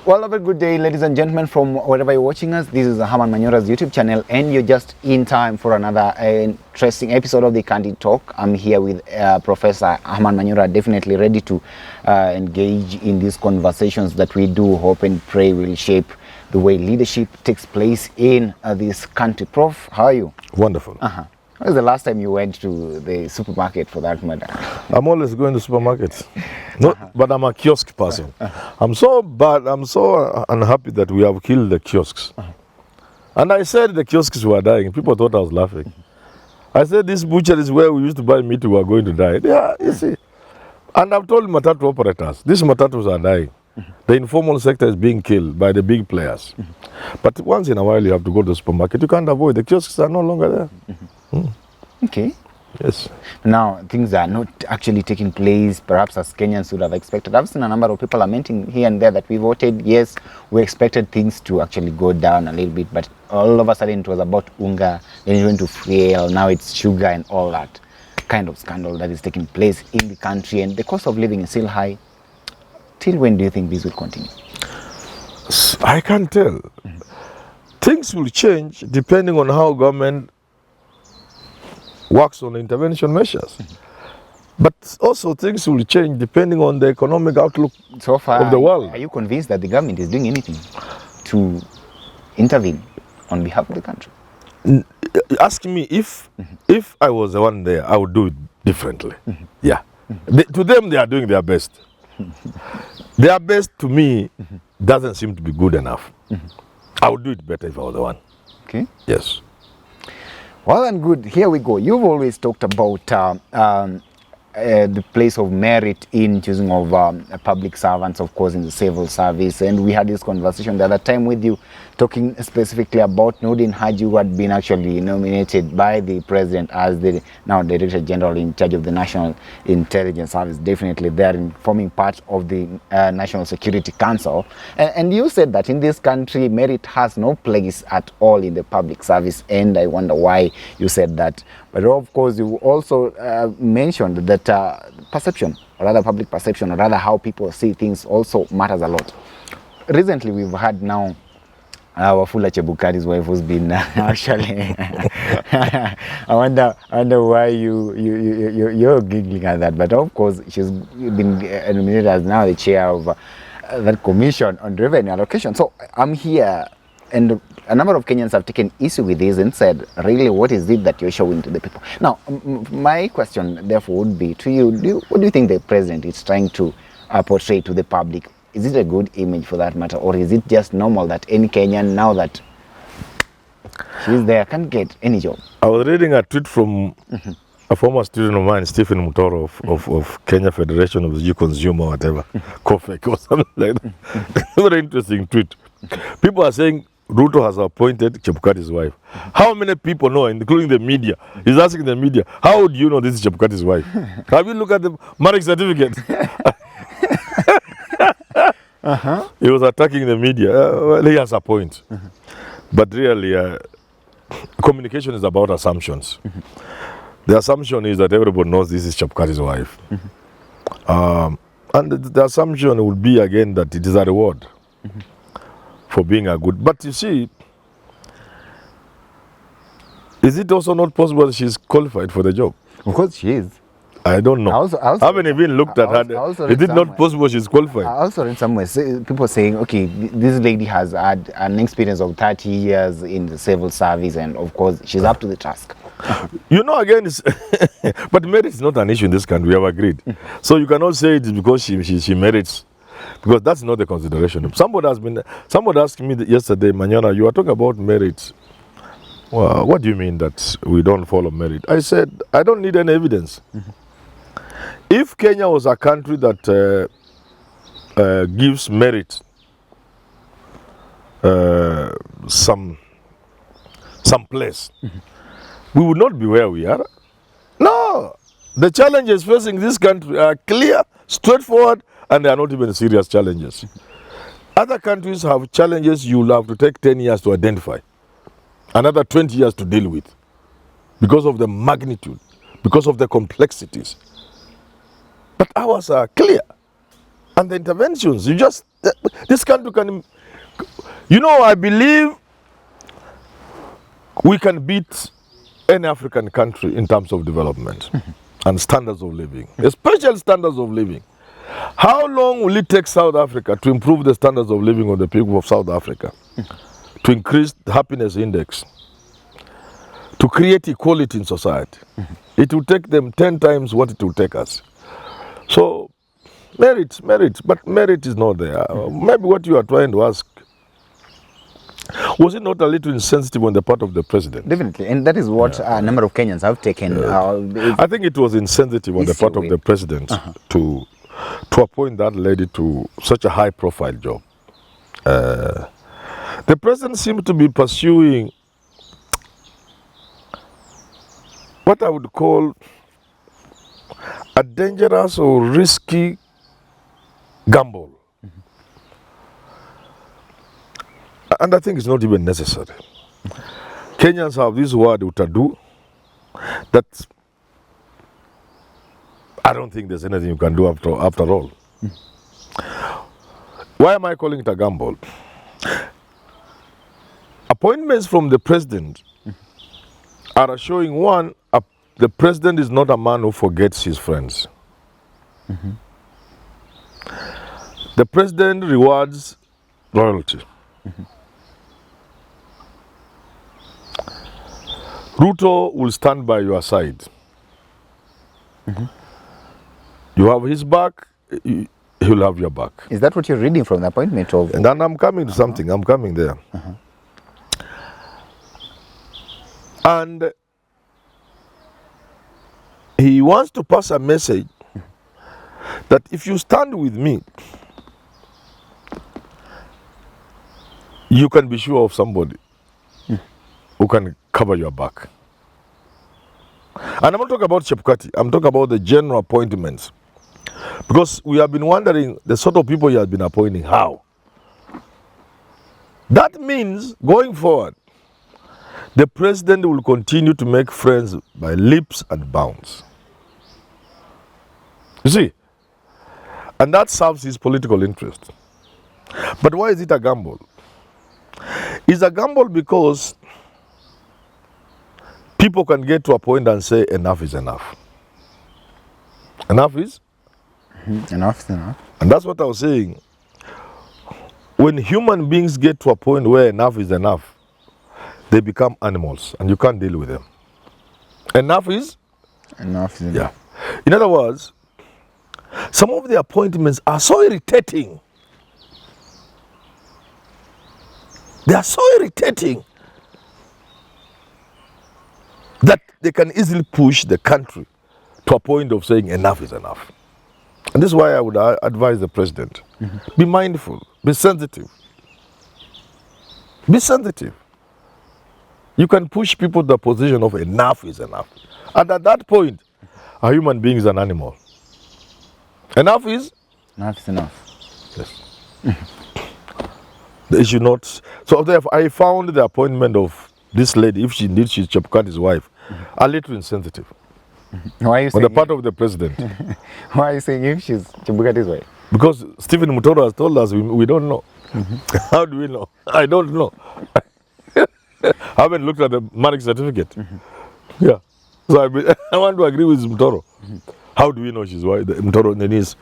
Well, a very good day, ladies and gentlemen, from wherever you're watching us. This is Herman Manyora's YouTube channel, and you're just in time for another interesting episode of the Candid Talk. I'm here with Professor Herman Manyora, definitely ready to engage in these conversations that we do hope and pray will shape the way leadership takes place in this country. Prof, how are you? Wonderful. When was the last time you went to the supermarket, for that matter? I'm always going to supermarkets. No, but I'm a kiosk person. I'm so unhappy that we have killed the kiosks. And I said the kiosks were dying. People thought I was laughing. I said this butcher is where we used to buy meat, we are going to die. Yeah, you see. And I've told matatu operators, these matatus are dying. The informal sector is being killed by the big players. But once in a while you have to go to the supermarket. You can't avoid. The kiosks are no longer there. Okay. Yes. Now, things are not actually taking place perhaps as Kenyans would have expected. I've seen a number of people lamenting here and there that we voted. Yes, we expected things to actually go down a little bit, but all of a sudden it was about unga, then it went to fuel, now it's sugar and all that kind of scandal that is taking place in the country, and the cost of living is still high. Till when do you think this will continue? I can't tell. Things will change depending on how government works on intervention measures. But also things will change depending on the economic outlook so far, of the world. Are you convinced that the government is doing anything to intervene on behalf of the country? Ask me if I was the one there, I would do it differently. Yeah. To them, they are doing their best. Their best to me doesn't seem to be good enough. I would do it better if I was the one. Okay. Yes. Well and good, here we go. You've always talked about the place of merit in choosing of public servants, of course, in the civil service. And we had this conversation the other time with you, talking specifically about Nordin Haji, who had been actually nominated by the president as the now Director General in charge of the National Intelligence Service, definitely there in forming part of the National Security Council. And you said that in this country, merit has no place at all in the public service, and I wonder why you said that. But of course, you also mentioned that perception, or rather public perception, or rather how people see things also matters a lot. Recently, we've had now Wafula Chebukati's wife, who's been actually I wonder why you're giggling at that, but of course she's been nominated as now the chair of that commission on revenue allocation. So I'm here, and a number of Kenyans have taken issue with this and said, really, what is it that you're showing to the people? Now, my question therefore would be to you, what do you think the president is trying to portray to the public? Is it a good image for that matter, or is it just normal that any Kenyan, now that she's there, can't get any job? I was reading a tweet from a former student of mine, Stephen Mutoro of Kenya Federation of the Consumer, whatever, COFEC or something like that. Very interesting tweet. People are saying Ruto has appointed Chebukati's wife. How many people know, including the media? He's asking the media, how do you know this is Chebukati's wife? Have you looked at the marriage certificate? He was attacking the media. Well, he has a point. But really, communication is about assumptions. The assumption is that everybody knows this is Chebukati's wife. And the assumption would be, again, that it is a reward for being a good. But you see, is it also not possible that she's qualified for the job? Of course she is. I don't know. I haven't even looked at her. Is it not possible she's qualified? I also read somewhere people saying, okay, this lady has had an experience of 30 years in the civil service, and of course she's up to the task. You know, again, but merit is not an issue in this country. We have agreed. So you cannot say it is because she merits, because that's not the consideration. Somebody asked me yesterday, Manyora, you are talking about merit. Well, what do you mean that we don't follow merit? I said, I don't need any evidence. If Kenya was a country that gives merit some place, we would not be where we are. No, the challenges facing this country are clear, straightforward, and they are not even serious challenges. Other countries have challenges you'll have to take 10 years to identify, another 20 years to deal with, because of the magnitude, because of the complexities. But ours are clear. And the interventions, you just this country can, you know, I believe we can beat any African country in terms of development and standards of living, especially standards of living. How long will it take South Africa to improve the standards of living of the people of South Africa, to increase the happiness index, to create equality in society? It will take them 10 times what it will take us. So, merit, but merit is not there. Maybe what you are trying to ask, was it not a little insensitive on the part of the president? Definitely, and that is what a number of Kenyans have taken. I think it was insensitive on the part of the president to appoint that lady to such a high-profile job. The president seemed to be pursuing what I would call a dangerous or risky gamble. And I think it's not even necessary. Kenyans have this word utadu, that I don't think there's anything you can do after all. Why am I calling it a gamble? Appointments from the president are showing, one, the president is not a man who forgets his friends. The president rewards loyalty. Ruto will stand by your side. You have his back, he will have your back. Is that what you're reading from the appointment of? And then I'm coming to something, I'm coming there. And he wants to pass a message that if you stand with me, you can be sure of somebody who can cover your back. And I'm not talking about Chepukati, I'm talking about the general appointments. Because we have been wondering the sort of people he has been appointing, how? That means, going forward, the president will continue to make friends by leaps and bounds. You see? And that serves his political interest. But why is it a gamble? It's a gamble because people can get to a point and say enough is enough. Enough is? Enough is enough. And that's what I was saying. When human beings get to a point where enough is enough, they become animals and you can't deal with them. Enough is? Enough is enough. Yeah. In other words, some of the appointments are so irritating. They are so irritating that they can easily push the country to a point of saying enough is enough. And this is why I would advise the president, be mindful, be sensitive. Be sensitive. You can push people to the position of enough is enough. And at that point, a human being is an animal. Enough is? Enough is enough. Yes. They should not. So therefore, I found the appointment of this lady, if she indeed she's Chepukati's wife, a little insensitive. Why are you On saying the part of the president. Why are you saying if she's Chebukati's wife? Because Stephen Mutoro has told us we don't know. How do we know? I don't know. I haven't looked at the marriage certificate. Yeah. So I want to agree with Mutoro. How do we know she's wife? Mutoro Neni's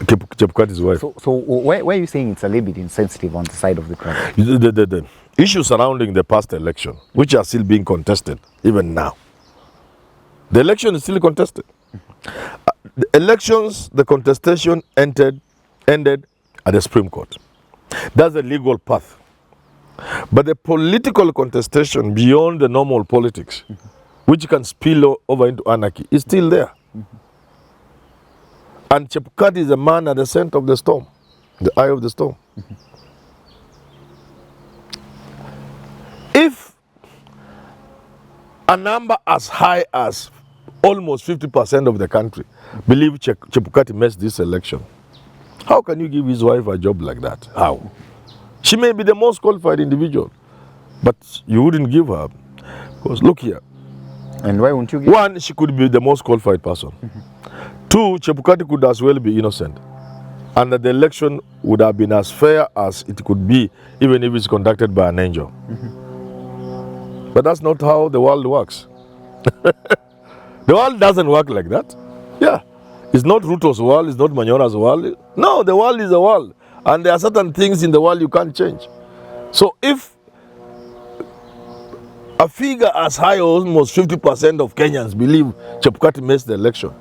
Chepukati's wife. So why are you saying it's a little bit insensitive on the side of the president? The issues surrounding the past election, which are still being contested, even now. The election is still contested. The elections, the contestation ended at the Supreme Court. That's a legal path. But the political contestation beyond the normal politics, which can spill over into anarchy, is still there. And Chepukati is a man at the center of the storm, the eye of the storm. If a number as high as almost 50% of the country believe Chepukati missed this election, how can you give his wife a job like that? How? She may be the most qualified individual, but you wouldn't give her. Because look here. And why won't you give? One, she could be the most qualified person. Two, Chepukati could as well be innocent. and that the election would have been as fair as it could be, even if it's conducted by an angel. But that's not how the world works. The world doesn't work like that. Yeah. It's not Ruto's world, it's not Manyora's world. No, the world is the world. And there are certain things in the world you can't change. So if a figure as high as almost 50% of Kenyans believe Chebukati missed the election,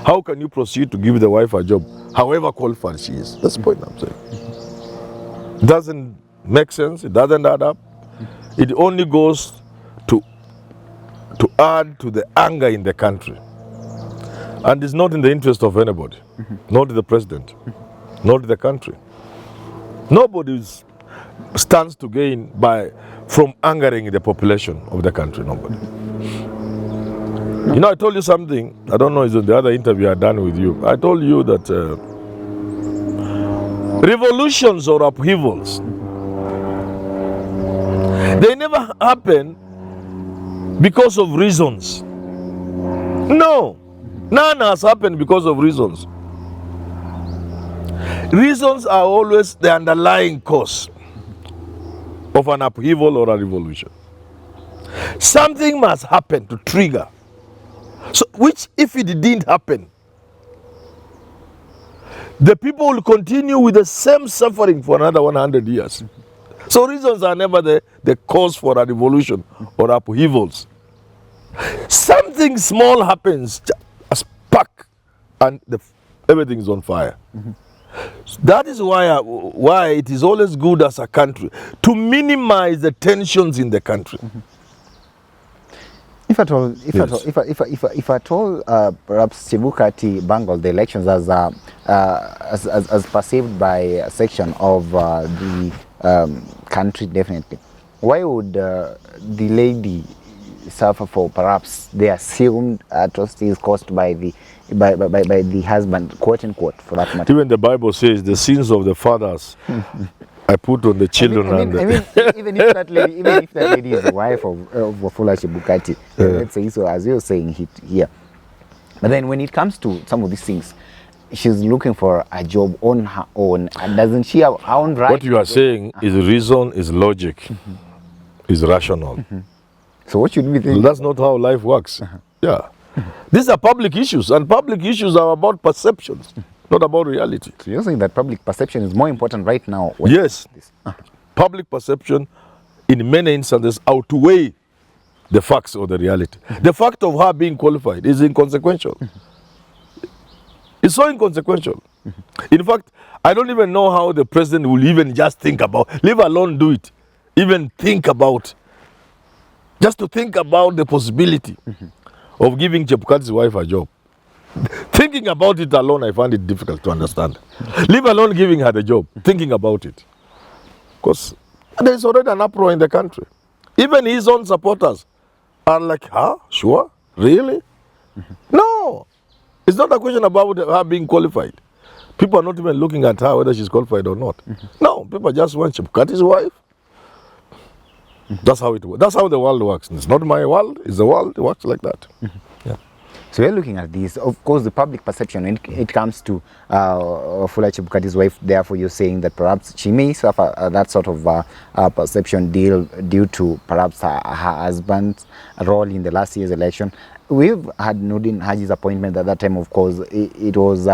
how can you proceed to give the wife a job, however qualified she is? That's the point I'm saying. It doesn't make sense, it doesn't add up. It only goes to add to the anger in the country. And it's not in the interest of anybody, not the president, not the country. Nobody stands to gain from angering the population of the country, nobody. You know, I told you something, I don't know, it's in the other interview I done with you. I told you that revolutions or upheavals, they never happen because of reasons. No, none has happened because of reasons. Reasons are always the underlying cause of an upheaval or a revolution. Something must happen to trigger. So, which if it didn't happen, the people will continue with the same suffering for another 100 years. So reasons are never the cause for a revolution or upheavals. Something small happens, a spark, and everything is on fire. That is why it is always good as a country to minimize the tensions in the country. If at all, perhaps Chebukati bungled the elections as perceived by a section of the country, definitely. Why would the lady suffer for perhaps the assumed atrocities caused by the husband, quote unquote, for that matter? Even the Bible says the sins of the fathers I put on the children. Even if that lady is the wife of Wafula Chebukati, let's say so, as you're saying here. But then when it comes to some of these things, she's looking for a job on her own, and doesn't she have her own right? What you are saying is reason, is logic, is rational. So what should we think? That's not how life works. Yeah. These are public issues, and public issues are about perceptions, not about reality. So you're saying that public perception is more important right now? Yes. Public perception, in many instances, outweigh the facts or the reality. The fact of her being qualified is inconsequential. It's so inconsequential. In fact, I don't even know how the president will even just think about, leave alone do it, even think about, just to think about the possibility of giving Chebukati's wife a job. Thinking about it alone, I find it difficult to understand. Leave alone giving her the job, thinking about it. Because there is already an uproar in the country. Even his own supporters are like, huh? Sure? Really? No. It's not a question about her being qualified. People are not even looking at her whether she's qualified or not. No, people just want Chebukati's wife. That's how it works. That's how the world works. It's not my world, it's the world. It works like that. Yeah. So we're looking at this. Of course, the public perception when it comes to Wafula Chebukati's wife, therefore you're saying that perhaps she may suffer that sort of perception deal due to perhaps her husband's role in the last year's election. We've had Nordin Haji's appointment at that time. Of course, it was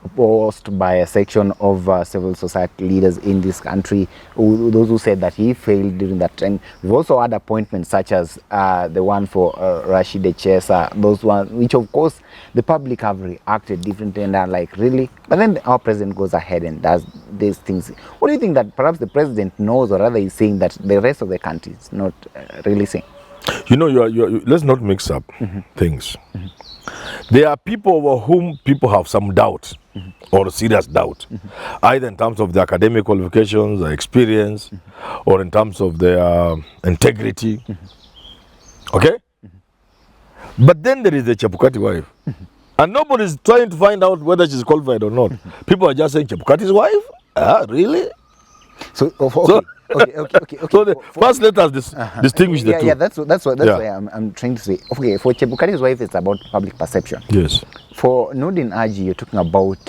opposed by a section of civil society leaders in this country, those who said that he failed during that time. We've also had appointments such as the one for Rashid Echesa, those ones, which of course the public have reacted differently and are like, really? But then our president goes ahead and does these things. What do you think that perhaps the president knows, or rather he's saying that the rest of the country is not really saying? You know, let's not mix up things. There are people over whom people have some doubt or serious doubt, either in terms of their academic qualifications, their experience, or in terms of their integrity. Okay? But then there is the Chebukati wife. And nobody is trying to find out whether she's qualified or not. People are just saying, Chebukati's wife? Ah, really? So, okay. So first let us distinguish the two. Yeah, that's why I'm trying to say. Okay, for Chebukati's wife, it's about public perception. Yes. For Nordin Haji, you're talking about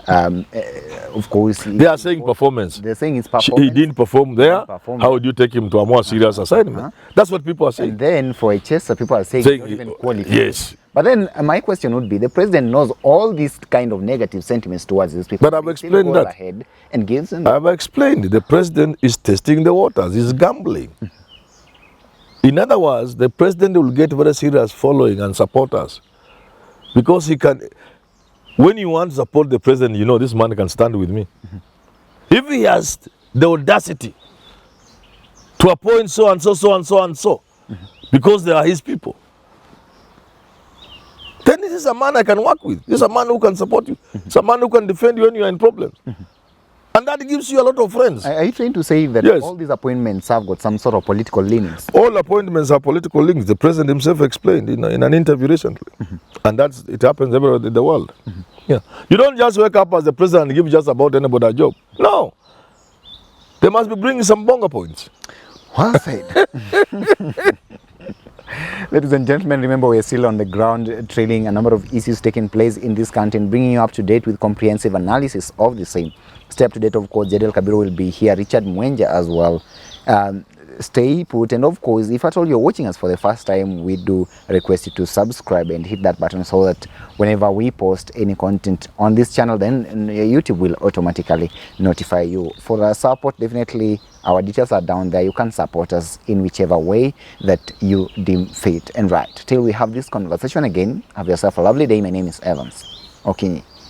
of course, They are saying performance. They're saying it's performance. He didn't perform there. Perform. How would you take him to a more serious assignment? That's what people are saying. And then for a chaser, people are saying he don't even qualify. Yes. But then my question would be, the president knows all these kind of negative sentiments towards these people. But I've explained that. Ahead and gives them. I've explained. The president is testing the waters. He's gambling. In other words, the president will get very serious following and supporters. Because he can, when you want to support the president, you know this man can stand with me. If he has the audacity to appoint so and so, so and so and so, because they are his people, then this is a man I can work with. This is a man who can support you. It's a man who can defend you when you are in problems. And that gives you a lot of friends. Are you trying to say that yes, all these appointments have got some sort of political leanings? All appointments are political links. The president himself explained in an interview recently. And it happens everywhere in the world. Yeah. You don't just wake up as the president and give just about anybody a job. No. They must be bringing some bonga points. Well said. Ladies and gentlemen, remember we are still on the ground trailing a number of issues taking place in this country and bringing you up to date with comprehensive analysis of the same. Stay up to date, of course. Jadel Kabiru will be here, Richard Mwenja as well. Stay put, and of course, if at all you're watching us for the first time, we do request you to subscribe and hit that button so that whenever we post any content on this channel, then YouTube will automatically notify you. For our support, definitely our details are down there. You can support us in whichever way that you deem fit and right. Till we have this conversation again, have yourself a lovely day. My name is Evans. Okay.